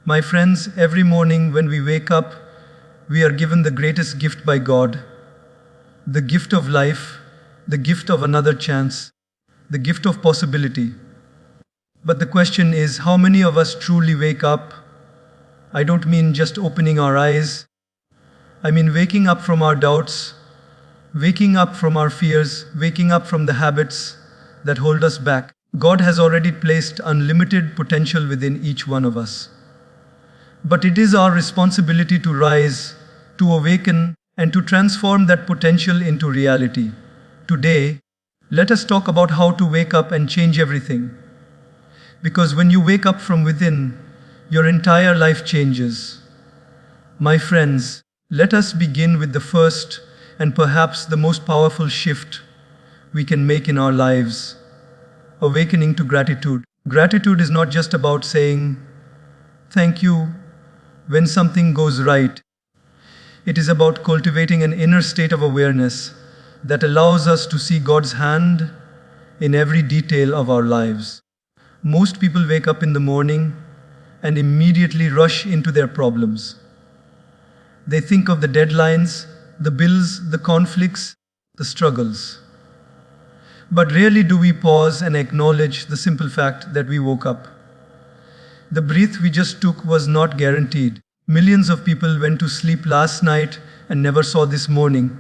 My friends, every morning when we wake up, we are given the greatest gift by God, the gift of life, the gift of another chance, the gift of possibility. But the question is, how many of us truly wake up? I don't mean just opening our eyes. I mean waking up from our doubts, waking up from our fears, waking up from the habits that hold us back. God has already placed unlimited potential within each one of us. But it is our responsibility to rise, to awaken, and to transform that potential into reality. Today, let us talk about how to wake up and change everything. Because when you wake up from within, your entire life changes. My friends, let us begin with the first and perhaps the most powerful shift we can make in our lives: awakening to gratitude. Gratitude is not just about saying thank you when something goes right. It is about cultivating an inner state of awareness that allows us to see God's hand in every detail of our lives. Most people wake up in the morning and immediately rush into their problems. They think of the deadlines, the bills, the conflicts, the struggles. But rarely do we pause and acknowledge the simple fact that we woke up. The breath we just took was not guaranteed. Millions of people went to sleep last night and never saw this morning.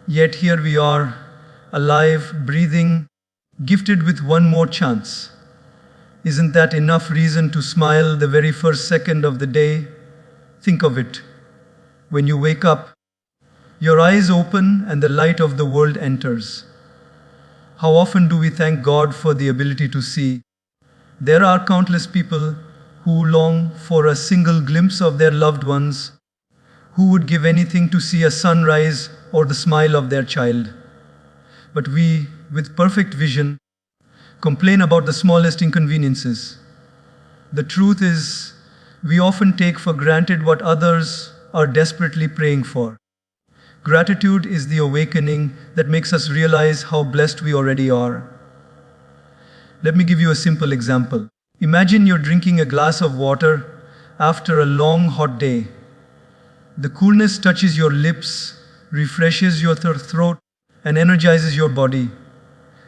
Yet here we are, alive, breathing, gifted with one more chance. Isn't that enough reason to smile the very first second of the day? Think of it. When you wake up, your eyes open and the light of the world enters. How often do we thank God for the ability to see? There are countless people who long for a single glimpse of their loved ones, who would give anything to see a sunrise or the smile of their child. But we, with perfect vision, complain about the smallest inconveniences. The truth is, we often take for granted what others are desperately praying for. Gratitude is the awakening that makes us realize how blessed we already are. Let me give you a simple example. Imagine you're drinking a glass of water after a long hot day. The coolness touches your lips, refreshes your throat, and energizes your body.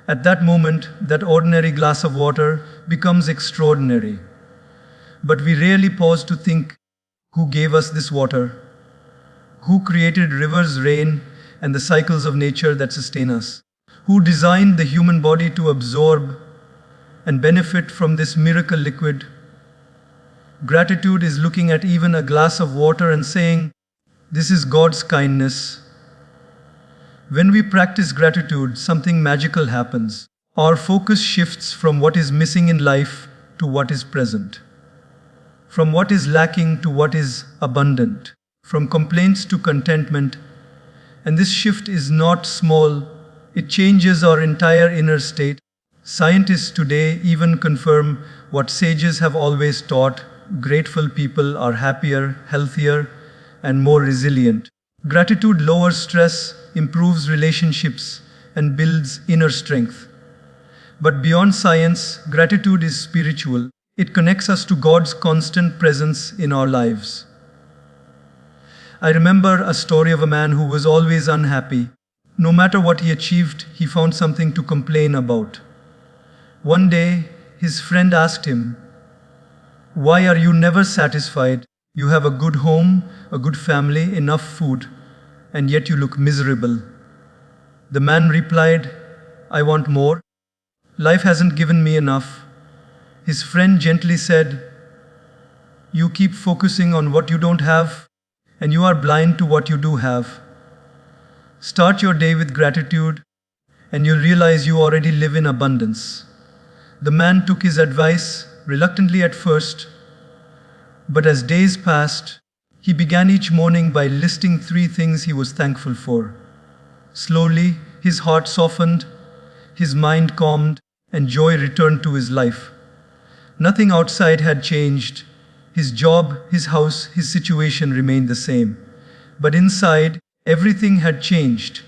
At that moment, that ordinary glass of water becomes extraordinary. But we rarely pause to think, who gave us this water? Who created rivers, rain, and the cycles of nature that sustain us? Who designed the human body to absorb and benefit from this miracle liquid? Gratitude is looking at even a glass of water and saying, this is God's kindness. When we practice gratitude, something magical happens. Our focus shifts from what is missing in life to what is present, from what is lacking to what is abundant, from complaints to contentment. And this shift is not small, it changes our entire inner state. Scientists today even confirm what sages have always taught: grateful people are happier, healthier, and more resilient. Gratitude lowers stress, improves relationships, and builds inner strength. But beyond science, gratitude is spiritual. It connects us to God's constant presence in our lives. I remember a story of a man who was always unhappy. No matter what he achieved, he found something to complain about. One day, his friend asked him, "Why are you never satisfied? You have a good home, a good family, enough food, and yet you look miserable." The man replied, "I want more. Life hasn't given me enough." His friend gently said, "You keep focusing on what you don't have, and you are blind to what you do have. Start your day with gratitude, and you'll realize you already live in abundance." The man took his advice, reluctantly at first, but as days passed, he began each morning by listing 3 things he was thankful for. Slowly, his heart softened, his mind calmed, and joy returned to his life. Nothing outside had changed. His job, his house, his situation remained the same. But inside, everything had changed.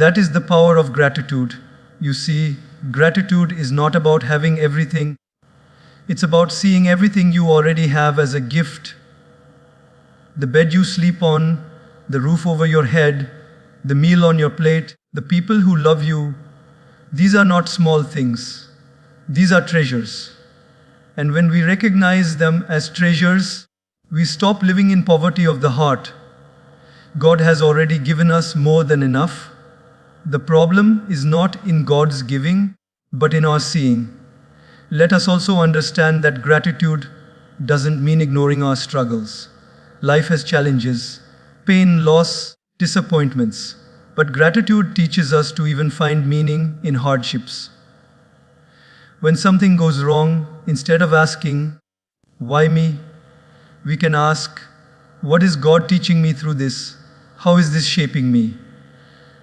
That is the power of gratitude. You see, gratitude is not about having everything. It's about seeing everything you already have as a gift: the bed you sleep on, the roof over your head, the meal on your plate, the people who love you. These are not small things. These are treasures. And when we recognize them as treasures, we stop living in poverty of the heart. God has already given us more than enough. The problem is not in God's giving, but in our seeing. Let us also understand that gratitude doesn't mean ignoring our struggles. Life has challenges, pain, loss, disappointments. But gratitude teaches us to even find meaning in hardships. When something goes wrong, instead of asking, "Why me?" we can ask, "What is God teaching me through this? How is this shaping me?"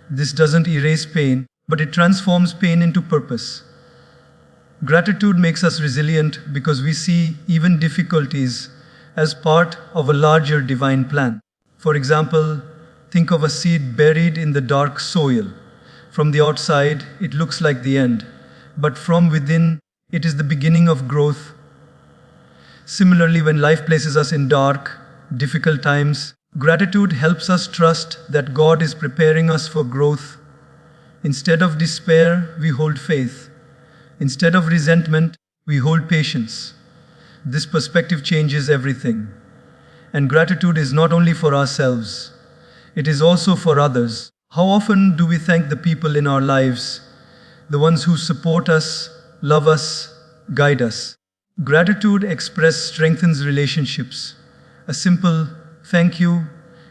This doesn't erase pain, but it transforms pain into purpose. Gratitude makes us resilient because we see even difficulties as part of a larger divine plan. For example, think of a seed buried in the dark soil. From the outside, it looks like the end, but from within, it is the beginning of growth. Similarly, when life places us in dark, difficult times, gratitude helps us trust that God is preparing us for growth. Instead of despair, we hold faith. Instead of resentment, we hold patience. This perspective changes everything. And gratitude is not only for ourselves, it is also for others. How often do we thank the people in our lives, the ones who support us, love us, guide us? Gratitude expressed strengthens relationships. A simple thank you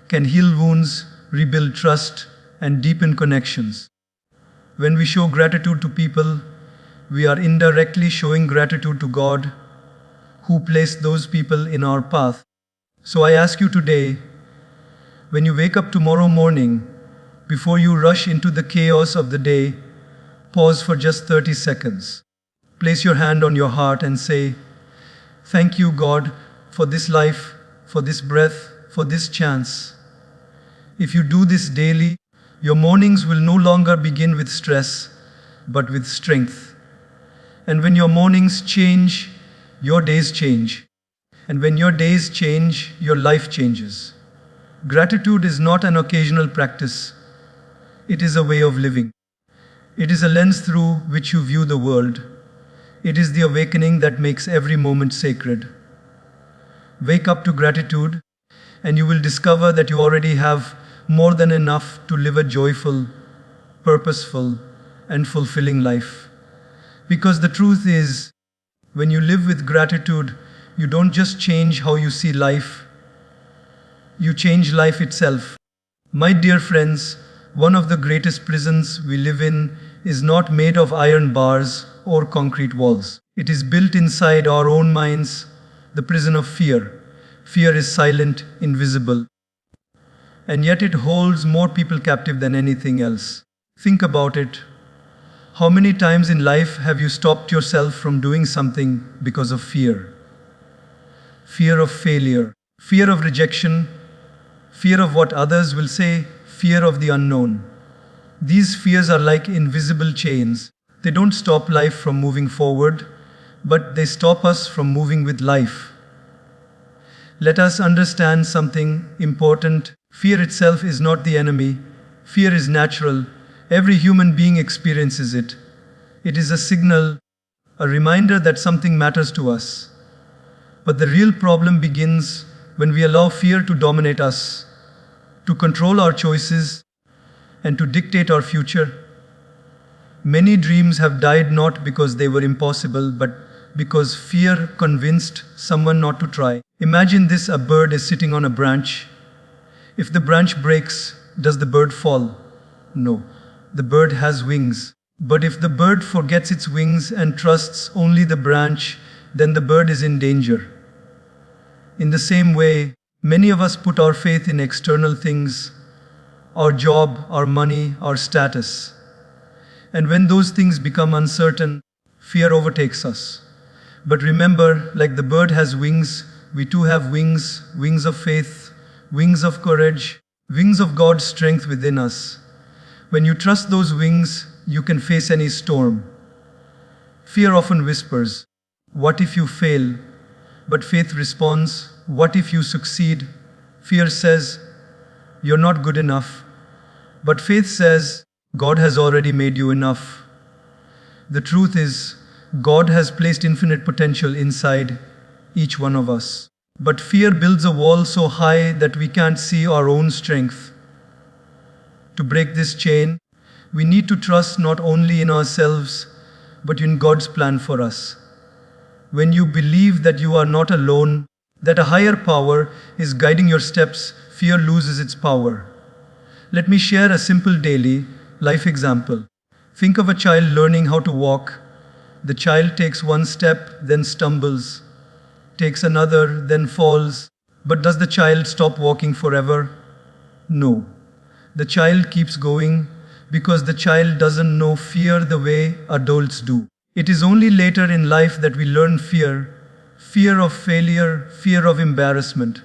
can heal wounds, rebuild trust, and deepen connections. When we show gratitude to people, we are indirectly showing gratitude to God, who placed those people in our path. So I ask you today, when you wake up tomorrow morning, before you rush into the chaos of the day, pause for just 30 seconds. Place your hand on your heart and say, "Thank you, God, for this life, for this breath, for this chance." If you do this daily, your mornings will no longer begin with stress, but with strength. And when your mornings change, your days change. And when your days change, your life changes. Gratitude is not an occasional practice. It is a way of living. It is a lens through which you view the world. It is the awakening that makes every moment sacred. Wake up to gratitude, and you will discover that you already have more than enough to live a joyful, purposeful, and fulfilling life. Because the truth is, when you live with gratitude, you don't just change how you see life, you change life itself. My dear friends, one of the greatest prisons we live in is not made of iron bars or concrete walls. It is built inside our own minds, the prison of fear. Fear is silent, invisible, and yet it holds more people captive than anything else. Think about it. How many times in life have you stopped yourself from doing something because of fear? Fear of failure, fear of rejection, fear of what others will say, fear of the unknown. These fears are like invisible chains. They don't stop life from moving forward, but they stop us from moving with life. Let us understand something important. Fear itself is not the enemy. Fear is natural. Every human being experiences it. It is a signal, a reminder that something matters to us. But the real problem begins when we allow fear to dominate us, to control our choices, and to dictate our future. Many dreams have died not because they were impossible, but because fear convinced someone not to try. Imagine this: a bird is sitting on a branch. If the branch breaks, does the bird fall? No. The bird has wings. But if the bird forgets its wings and trusts only the branch, then the bird is in danger. In the same way, many of us put our faith in external things, our job, our money, our status. And when those things become uncertain, fear overtakes us. But remember, like the bird has wings, we too have wings, wings of faith, wings of courage, wings of God's strength within us. When you trust those wings, you can face any storm. Fear often whispers, What if you fail? But faith responds, what if you succeed? Fear says, you're not good enough. But faith says, God has already made you enough. The truth is, God has placed infinite potential inside each one of us. But fear builds a wall so high that we can't see our own strength. To break this chain, we need to trust not only in ourselves, but in God's plan for us. When you believe that you are not alone, that a higher power is guiding your steps, fear loses its power. Let me share a simple daily life example. Think of a child learning how to walk. The child takes one step, then stumbles, takes another, then falls. But does the child stop walking forever? No. The child keeps going because the child doesn't know fear the way adults do. It is only later in life that we learn fear, fear of failure, fear of embarrassment.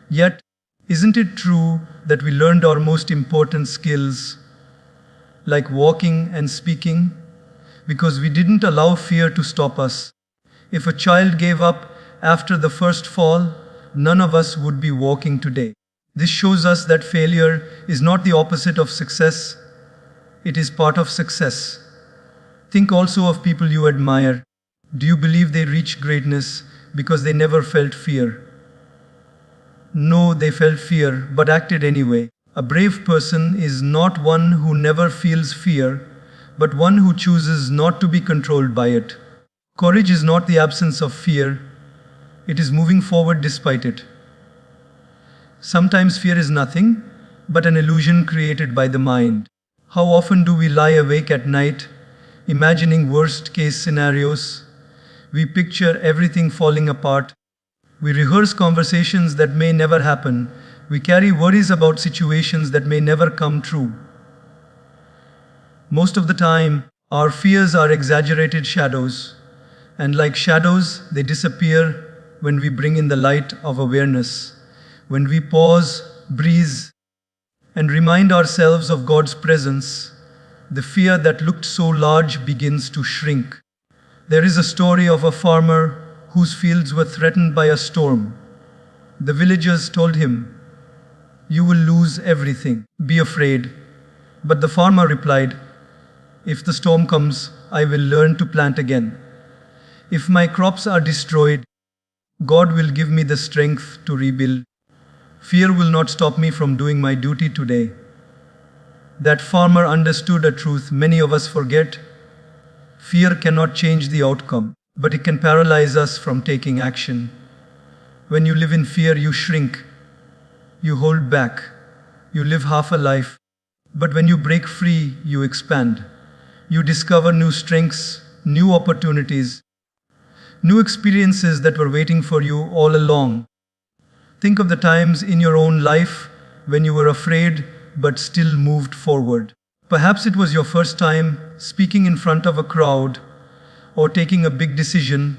Yet, isn't it true that we learned our most important skills, like walking and speaking, because we didn't allow fear to stop us? If a child gave up after the first fall, none of us would be walking today. This shows us that failure is not the opposite of success, it is part of success. Think also of people you admire. Do you believe they reached greatness because they never felt fear? No, they felt fear, but acted anyway. A brave person is not one who never feels fear, but one who chooses not to be controlled by it. Courage is not the absence of fear, it is moving forward despite it. Sometimes fear is nothing but an illusion created by the mind. How often do we lie awake at night, imagining worst-case scenarios? We picture everything falling apart. We rehearse conversations that may never happen. We carry worries about situations that may never come true. Most of the time, our fears are exaggerated shadows, and like shadows, they disappear when we bring in the light of awareness, when we pause, breathe, and remind ourselves of God's presence. The fear that looked so large begins to shrink. There is a story of a farmer whose fields were threatened by a storm. The villagers told him, "You will lose everything. Be afraid." But the farmer replied, "If the storm comes, I will learn to plant again. If my crops are destroyed, God will give me the strength to rebuild. Fear will not stop me from doing my duty today." That farmer understood a truth many of us forget. Fear cannot change the outcome, but it can paralyze us from taking action. When you live in fear, you shrink, you hold back, you live half a life. But when you break free, you expand. You discover new strengths, new opportunities, new experiences that were waiting for you all along. Think of the times in your own life when you were afraid but still moved forward. Perhaps it was your first time speaking in front of a crowd, or taking a big decision,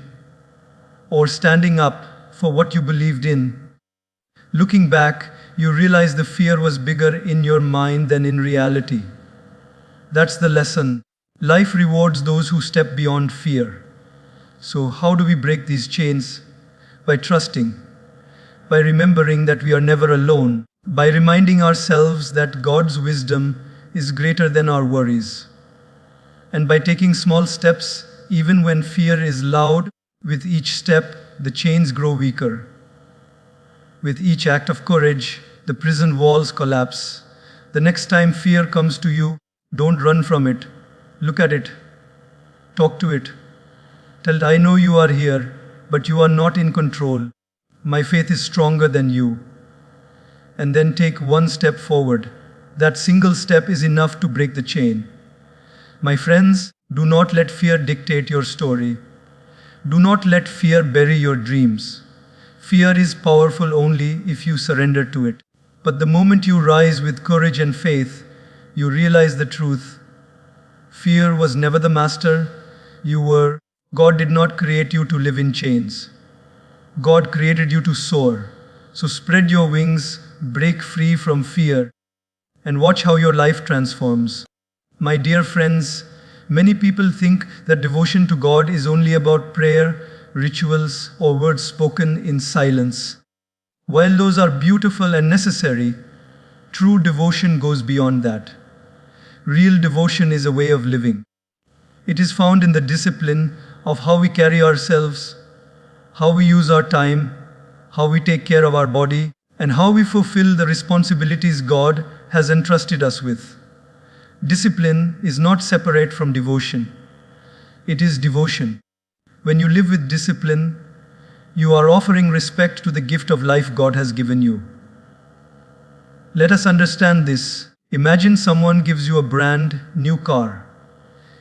or standing up for what you believed in. Looking back, you realize the fear was bigger in your mind than in reality. That's the lesson. Life rewards those who step beyond fear. So how do we break these chains? By trusting, by remembering that we are never alone, by reminding ourselves that God's wisdom is greater than our worries, and by taking small steps even when fear is loud. With each step, the chains grow weaker. With each act of courage, the prison walls collapse. The next time fear comes to you, don't run from it. Look at it. Talk to it. Tell it, "I know you are here, but you are not in control. My faith is stronger than you." And then take one step forward. That single step is enough to break the chain. My friends, do not let fear dictate your story. Do not let fear bury your dreams. Fear is powerful only if you surrender to it. But the moment you rise with courage and faith, you realize the truth. Fear was never the master. You were. God did not create you to live in chains. God created you to soar. So spread your wings, break free from fear, and watch how your life transforms. My dear friends, many people think that devotion to God is only about prayer, rituals, or words spoken in silence. While those are beautiful and necessary, true devotion goes beyond that. Real devotion is a way of living. It is found in the discipline of how we carry ourselves, how we use our time, how we take care of our body, and how we fulfill the responsibilities God has entrusted us with. Discipline is not separate from devotion. It is devotion. When you live with discipline, you are offering respect to the gift of life God has given you. Let us understand this. Imagine someone gives you a brand new car.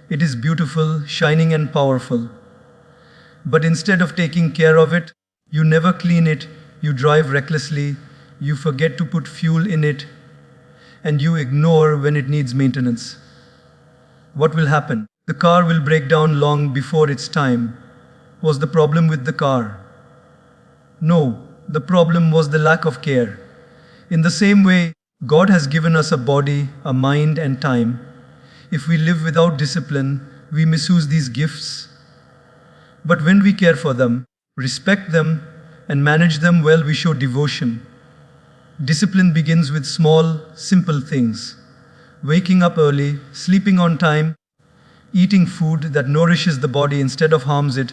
It is beautiful, shining, and powerful. But instead of taking care of it, you never clean it, you drive recklessly, you forget to put fuel in it, and you ignore when it needs maintenance. What will happen? The car will break down long before its time. Was the problem with the car? No, the problem was the lack of care. In the same way, God has given us a body, a mind, and time. If we live without discipline, we misuse these gifts. But when we care for them, respect them, and manage them well, we show devotion. Discipline begins with small, simple things. Waking up early, sleeping on time, eating food that nourishes the body instead of harms it,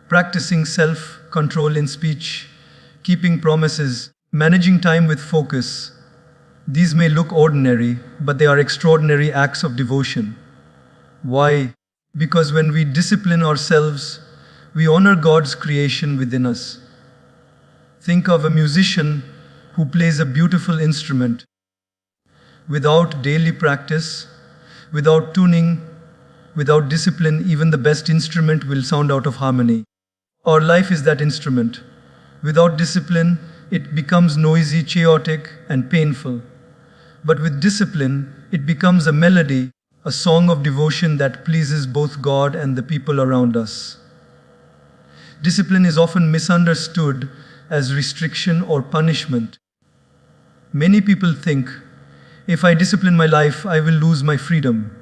practicing self-control in speech, keeping promises, managing time with focus. These may look ordinary, but they are extraordinary acts of devotion. Why? Because when we discipline ourselves, we honor God's creation within us. Think of a musician who plays a beautiful instrument. Without daily practice, without tuning, without discipline, even the best instrument will sound out of harmony. Our life is that instrument. Without discipline, it becomes noisy, chaotic, and painful. But with discipline, it becomes a melody, a song of devotion that pleases both God and the people around us. Discipline is often misunderstood as restriction or punishment. Many people think, if I discipline my life, I will lose my freedom.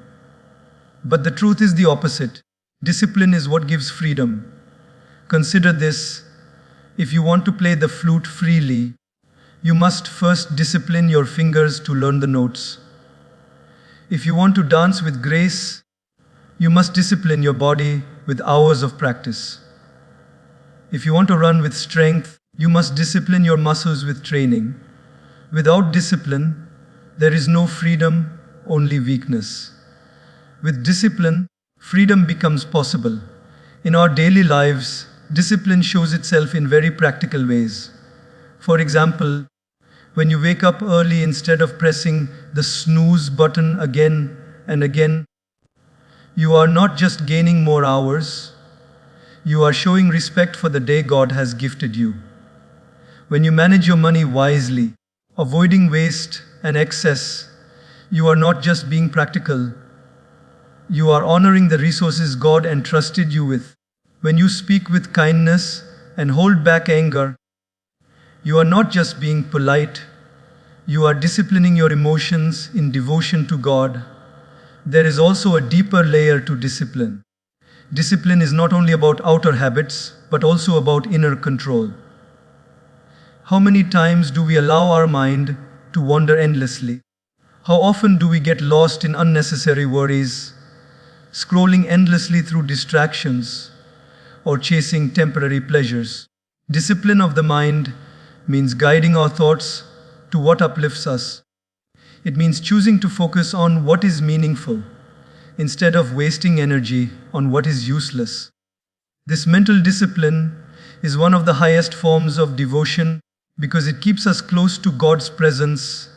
But the truth is the opposite. Discipline is what gives freedom. Consider this. If you want to play the flute freely, you must first discipline your fingers to learn the notes. If you want to dance with grace, you must discipline your body with hours of practice. If you want to run with strength, you must discipline your muscles with training. Without discipline, there is no freedom, only weakness. With discipline, freedom becomes possible. In our daily lives, discipline shows itself in very practical ways. For example, when you wake up early instead of pressing the snooze button again and again, you are not just gaining more hours, you are showing respect for the day God has gifted you. When you manage your money wisely, avoiding waste and excess, you are not just being practical, you are honoring the resources God entrusted you with. When you speak with kindness and hold back anger, you are not just being polite, you are disciplining your emotions in devotion to God. There is also a deeper layer to discipline. Discipline is not only about outer habits, but also about inner control. How many times do we allow our mind to wander endlessly? How often do we get lost in unnecessary worries, scrolling endlessly through distractions, or chasing temporary pleasures? Discipline of the mind means guiding our thoughts to what uplifts us. It means choosing to focus on what is meaningful, instead of wasting energy on what is useless. This mental discipline is one of the highest forms of devotion because it keeps us close to God's presence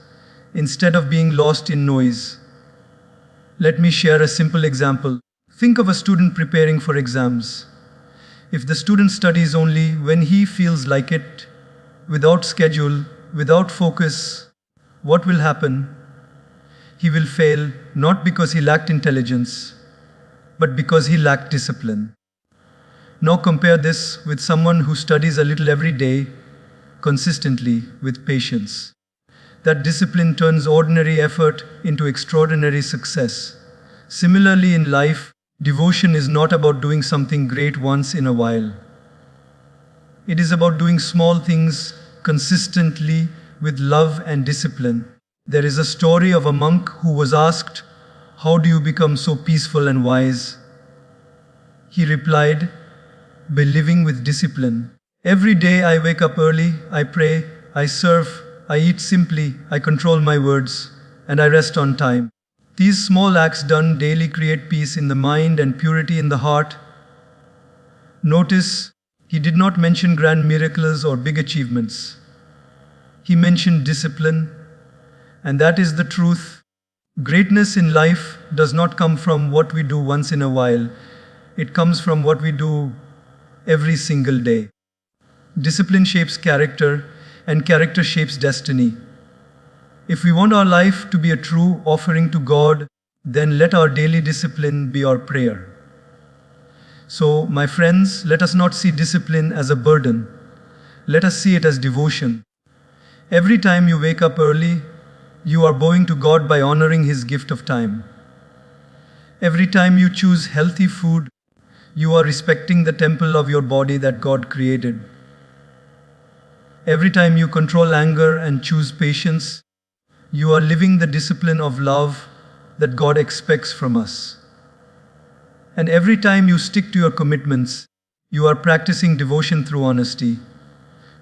instead of being lost in noise. Let me share a simple example. Think of a student preparing for exams. If the student studies only when he feels like it, without schedule, without focus, what will happen? He will fail not because he lacked intelligence, but because he lacked discipline. Now compare this with someone who studies a little every day, consistently, with patience. That discipline turns ordinary effort into extraordinary success. Similarly, in life, devotion is not about doing something great once in a while. It is about doing small things consistently with love and discipline. There is a story of a monk who was asked, "How do you become so peaceful and wise?" He replied, "By living with discipline. Every day I wake up early, I pray, I serve, I eat simply, I control my words, and I rest on time." These small acts done daily create peace in the mind and purity in the heart. Notice, he did not mention grand miracles or big achievements. He mentioned discipline, and that is the truth. Greatness in life does not come from what we do once in a while. It comes from what we do every single day. Discipline shapes character, and character shapes destiny. If we want our life to be a true offering to God, then let our daily discipline be our prayer. So, my friends, let us not see discipline as a burden. Let us see it as devotion. Every time you wake up early, you are bowing to God by honoring His gift of time. Every time you choose healthy food, you are respecting the temple of your body that God created. Every time you control anger and choose patience, you are living the discipline of love that God expects from us. And every time you stick to your commitments, you are practicing devotion through honesty.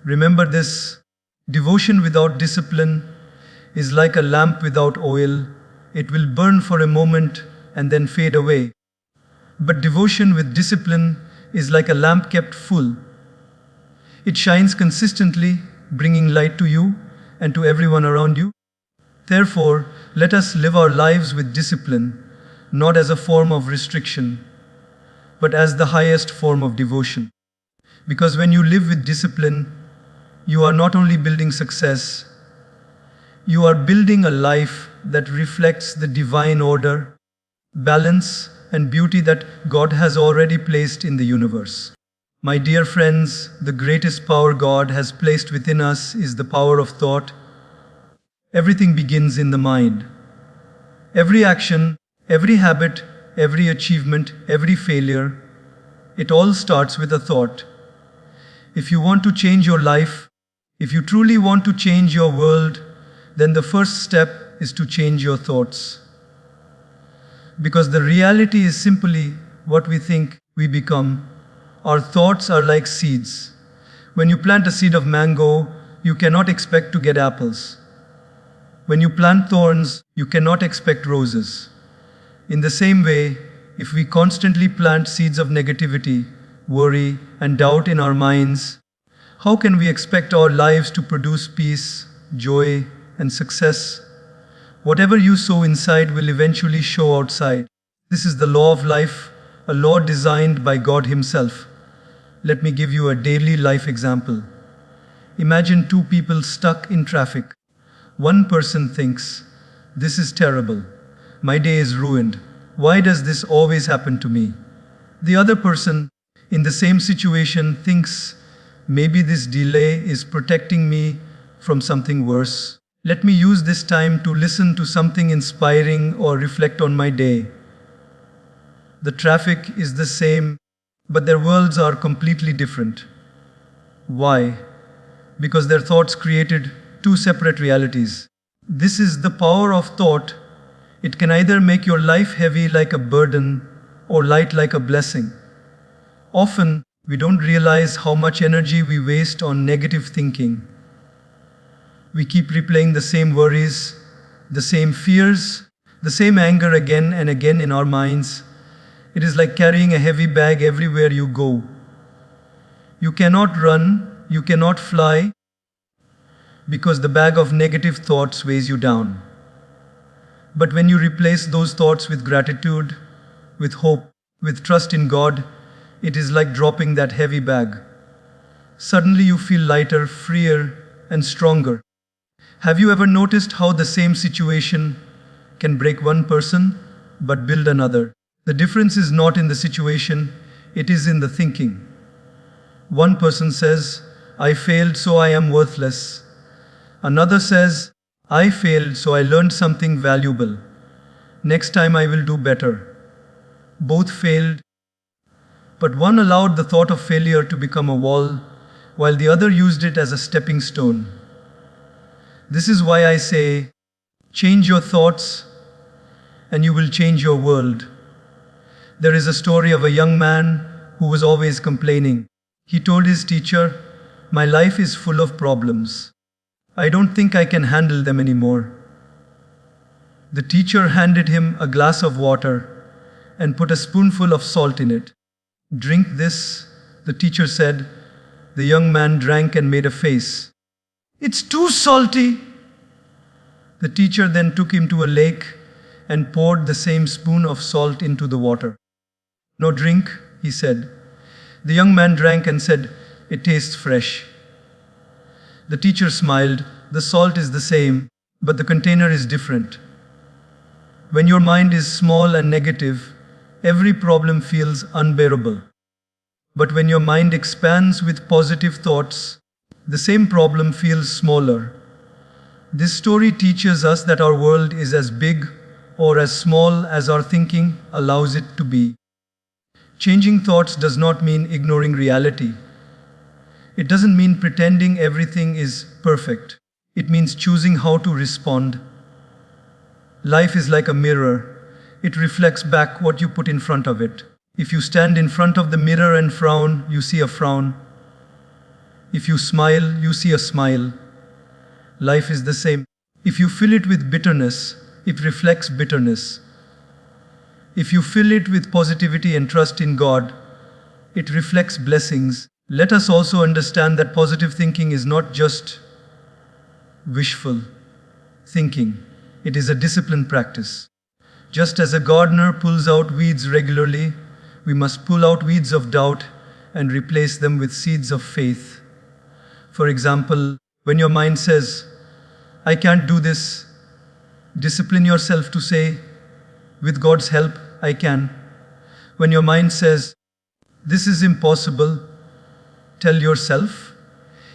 Remember this: devotion without discipline is like a lamp without oil. It will burn for a moment and then fade away. But devotion with discipline is like a lamp kept full. It shines consistently, bringing light to you and to everyone around you. Therefore, let us live our lives with discipline, not as a form of restriction, but as the highest form of devotion. Because when you live with discipline, you are not only building success, you are building a life that reflects the divine order, balance, and beauty that God has already placed in the universe. My dear friends, the greatest power God has placed within us is the power of thought. Everything begins in the mind. Every action, every habit, every achievement, every failure, it all starts with a thought. If you want to change your life, if you truly want to change your world, then the first step is to change your thoughts. Because the reality is simply what we think we become. Our thoughts are like seeds. When you plant a seed of mango, you cannot expect to get apples. When you plant thorns, you cannot expect roses. In the same way, if we constantly plant seeds of negativity, worry, and doubt in our minds, how can we expect our lives to produce peace, joy, and success? Whatever you sow inside will eventually show outside. This is the law of life, a law designed by God Himself. Let me give you a daily life example. Imagine two people stuck in traffic. One person thinks, "This is terrible. My day is ruined. Why does this always happen to me?" The other person, in the same situation, thinks, "Maybe this delay is protecting me from something worse. Let me use this time to listen to something inspiring or reflect on my day." The traffic is the same, but their worlds are completely different. Why? Because their thoughts created two separate realities. This is the power of thought. It can either make your life heavy like a burden or light like a blessing. Often, we don't realize how much energy we waste on negative thinking. We keep replaying the same worries, the same fears, the same anger again and again in our minds. It is like carrying a heavy bag everywhere you go. You cannot run, you cannot fly, because the bag of negative thoughts weighs you down. But when you replace those thoughts with gratitude, with hope, with trust in God, it is like dropping that heavy bag. Suddenly you feel lighter, freer, and stronger. Have you ever noticed how the same situation can break one person but build another? The difference is not in the situation, it is in the thinking. One person says, "I failed, so I am worthless." Another says, "I failed, so I learned something valuable. Next time I will do better." Both failed, but one allowed the thought of failure to become a wall, while the other used it as a stepping stone. This is why I say, change your thoughts and you will change your world. There is a story of a young man who was always complaining. He told his teacher, "My life is full of problems. I don't think I can handle them anymore." The teacher handed him a glass of water and put a spoonful of salt in it. "Drink this," the teacher said. The young man drank and made a face. "It's too salty." The teacher then took him to a lake and poured the same spoon of salt into the water. "No, drink," he said. The young man drank and said, "It tastes fresh." The teacher smiled. "The salt is the same, but the container is different." When your mind is small and negative, every problem feels unbearable. But when your mind expands with positive thoughts, the same problem feels smaller. This story teaches us that our world is as big or as small as our thinking allows it to be. Changing thoughts does not mean ignoring reality. It doesn't mean pretending everything is perfect. It means choosing how to respond. Life is like a mirror. It reflects back what you put in front of it. If you stand in front of the mirror and frown, you see a frown. If you smile, you see a smile. Life is the same. If you fill it with bitterness, it reflects bitterness. If you fill it with positivity and trust in God, it reflects blessings. Let us also understand that positive thinking is not just wishful thinking. It is a disciplined practice. Just as a gardener pulls out weeds regularly, we must pull out weeds of doubt and replace them with seeds of faith. For example, when your mind says, "I can't do this," discipline yourself to say, "With God's help, I can." When your mind says, "This is impossible," tell yourself,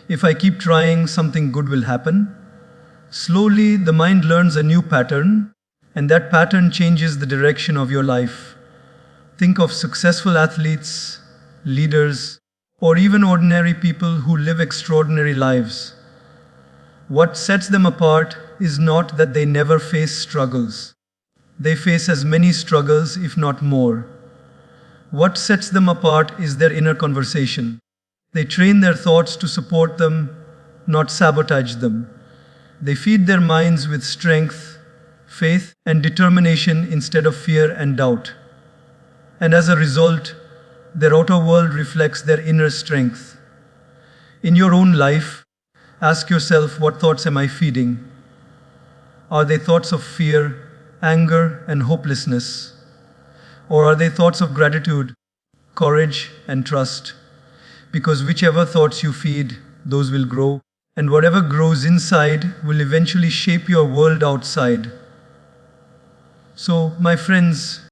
"If I keep trying, something good will happen." Slowly, the mind learns a new pattern, and that pattern changes the direction of your life. Think of successful athletes, leaders, or even ordinary people who live extraordinary lives. What sets them apart is not that they never face struggles. They face as many struggles, if not more. What sets them apart is their inner conversation. They train their thoughts to support them, not sabotage them. They feed their minds with strength, faith, and determination instead of fear and doubt. And as a result, their outer world reflects their inner strength. In your own life, ask yourself, what thoughts am I feeding? Are they thoughts of fear, anger, and hopelessness? Or are they thoughts of gratitude, courage, and trust? Because whichever thoughts you feed, those will grow, and whatever grows inside will eventually shape your world outside. So, my friends,